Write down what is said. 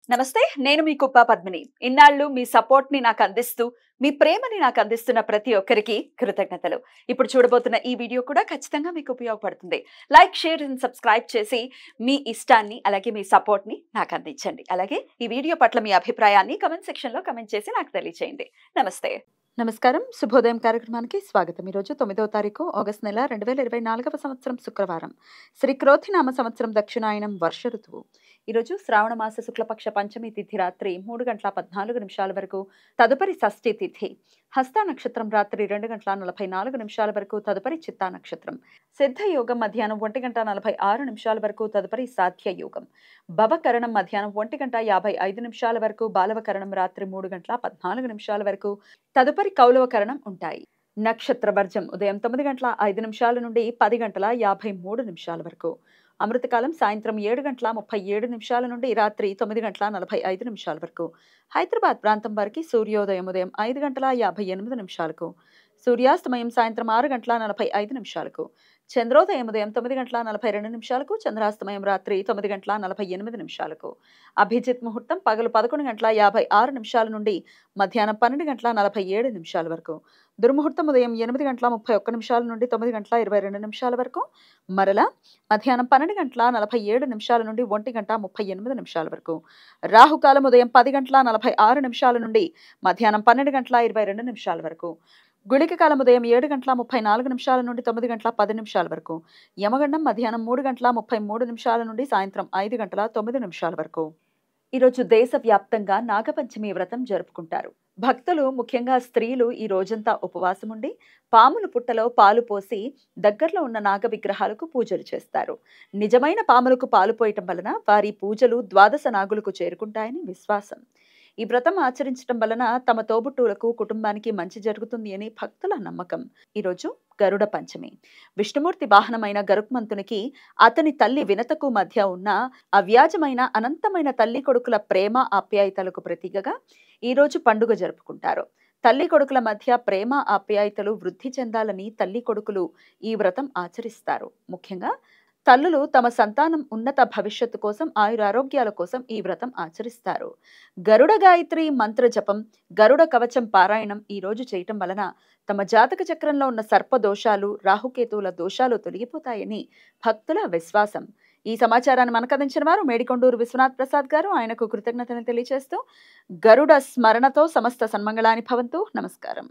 నమస్తే. నేను మీ కుప్ప పద్మిని. ఇన్నాళ్ళు మీ సపోర్ట్‌ని నాకందిస్తూ, మీ ప్రేమని నాకందిస్తున్న ప్రతి ఒక్కరికి కృతజ్ఞతలు. ఇప్పుడు చూడబోతున్న ఈ వీడియో కూడా ఖచ్చితంగా మీకు ఉపయోగపడుతుంది. లైక్, షేర్ అండ్ సబ్స్క్రైబ్ చేసి మీ ఇష్టాన్ని, అలాగే మీ సపోర్ట్‌ని నాకందించండి. అలాగే ఈ వీడియో పట్ల మీ అభిప్రాయాన్ని కామెంట్ సెక్షన్‌లో కామెంట్ చేసి నాకు తెలియచేయండి. నమస్తే. నమస్కారం. శుభోదయం కార్యక్రమానికి స్వాగతం. ఈరోజు 9వ తారీఖు ఆగస్టు నెల 2024వ సంవత్సరం శుక్రవారం. శ్రీ క్రోధినామ సంవత్సరం దక్షిణాయనం వర్ష ఋతువు. ఈరోజు శ్రావణ మాస శుక్లపక్ష పంచమి తిథి రాత్రి 3:14 వరకు, తదుపరి షష్ఠి తిథి. హస్త నక్షత్రం రాత్రి 2:44 వరకు, తదుపరి చిత్తా నక్షత్రం. సిద్ధ యోగం మధ్యాహ్నం 1:46 వరకు, తదుపరి సాధ్య యోగం. భవకరణం మధ్యాహ్నం 1:55 వరకు, బాలవకరణం రాత్రి 3:14 వరకు, తదుపరి కౌలవకరణం ఉంటాయి. నక్షత్ర వర్జం ఉదయం 9:05 నుండి 10:53 వరకు. అమృతకాలం సాయంత్రం 7:37 నుండి రాత్రి 9:45 వరకు. హైదరాబాద్ ప్రాంతం వారికి సూర్యోదయం ఉదయం 5:58 సూర్యాస్తమయం సాయంత్రం 6:45 చంద్రోదయం ఉదయం 9:42 చంద్రాస్తమయం రాత్రి 9:48 అభిజిత్ ముహూర్తం పగలు 11:56 నుండి మధ్యాహ్నం 12:47 వరకు. దుర్ముహూర్తం ఉదయం 8:31 నుండి 9:22 వరకు. మరలా మధ్యాహ్నం 12:47 నుండి 1:38 వరకు. రాహుకాలం ఉదయం 10:46 నుండి మధ్యాహ్నం 12:22 వరకు. గుళిక కాలం ఉదయం 7:34 నుండి 9:10 వరకు. యమగండం మధ్యాహ్నం 3:33 నుండి సాయంత్రం 5:09 వరకు. ఈరోజు దేశవ్యాప్తంగా నాగపంచమి వ్రతం జరుపుకుంటారు. భక్తులు, ముఖ్యంగా స్త్రీలు ఈ రోజంతా ఉపవాసం ఉండి పాముల పుట్టలో పాలు పోసి దగ్గరలో ఉన్న నాగ విగ్రహాలకు పూజలు చేస్తారు. నిజమైన పాములకు పాలు పోయటం వలన వారి పూజలు ద్వాదశ నాగులకు చేరుకుంటాయని విశ్వాసం. ఈ వ్రతం ఆచరించడం వలన తమ తోబుట్టువులకు, కుటుంబానికి మంచి జరుగుతుంది అని భక్తుల నమ్మకం. ఈరోజు గరుడ పంచమి. విష్ణుమూర్తి వాహనమైన గరుత్మంతునికి అతని తల్లి వినతకు మధ్య ఉన్న అవ్యాజమైన అనంతమైన తల్లి కొడుకుల ప్రేమ ఆప్యాయతలకు ప్రతీకగా ఈరోజు పండుగ జరుపుకుంటారు. తల్లి కొడుకుల మధ్య ప్రేమ ఆప్యాయతలు వృద్ధి చెందాలని తల్లి కొడుకులు ఈ వ్రతం ఆచరిస్తారు. ముఖ్యంగా తల్లులు తమ సంతానం ఉన్నత భవిష్యత్తు కోసం, ఆయురారోగ్యాల కోసం ఈ వ్రతం ఆచరిస్తారు. గరుడ గాయత్రి మంత్ర జపం, గరుడ కవచం పారాయణం ఈ రోజు చేయటం వలన తమ జాతక చక్రంలో ఉన్న సర్ప దోషాలు, రాహుకేతువుల దోషాలు తొలగిపోతాయని భక్తుల విశ్వాసం. ఈ సమాచారాన్ని మనకు అందించిన వారు మేడికొండూరు విశ్వనాథ్ ప్రసాద్ గారు. ఆయనకు కృతజ్ఞతలు తెలియజేస్తూ గరుడ స్మరణతో సమస్త సన్మంగళాని భవంతు. నమస్కారం.